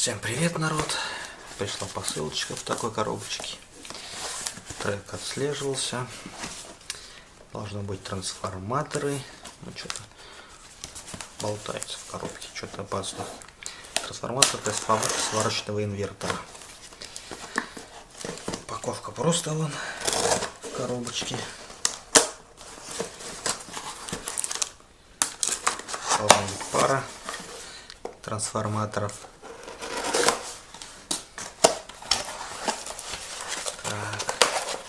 Всем привет, народ! Пришла посылочка в такой коробочке. Трек отслеживался. Должны быть трансформаторы. Ну что-то болтается в коробке, что-то опасно. Трансформатор для сварочного инвертора. Упаковка просто вон в коробочке. Должна быть пара трансформаторов.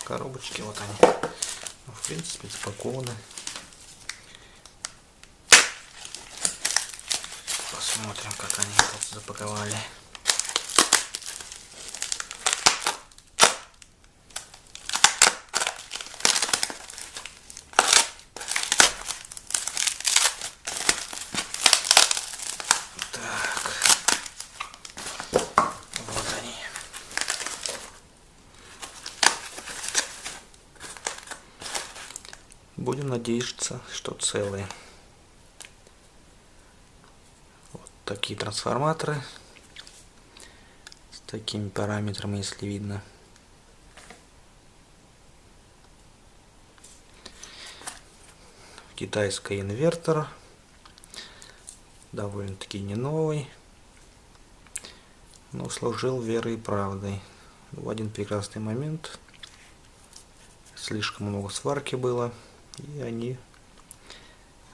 Коробочки, вот они, ну, в принципе, запакованы. Посмотрим, как они тут запаковали. Так, вот они. Будем надеяться, что целые. Вот такие трансформаторы с такими параметрами, если видно. Китайский инвертор, довольно-таки не новый, но служил верой и правдой. В один прекрасный момент слишком много сварки было, и они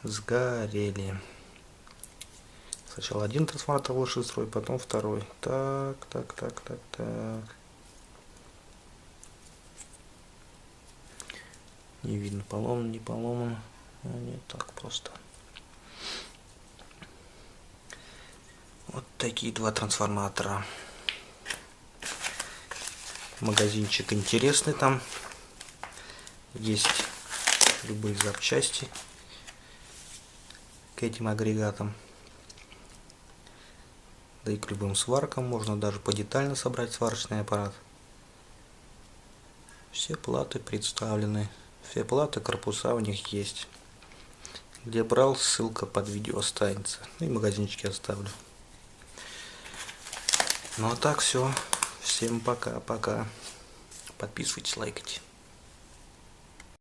сгорели. Сначала один трансформатор вышел из строя, потом второй. Так. Не видно, поломан, не поломан. Нет, так просто. Вот такие два трансформатора. Магазинчик интересный там. Есть любые запчасти к этим агрегатам. Да и к любым сваркам можно даже подетально собрать сварочный аппарат. Все платы представлены. Все платы, корпуса у них есть. Где брал, ссылка под видео останется. И магазинчики оставлю. Ну а так все. Всем пока-пока. Подписывайтесь, лайкайте.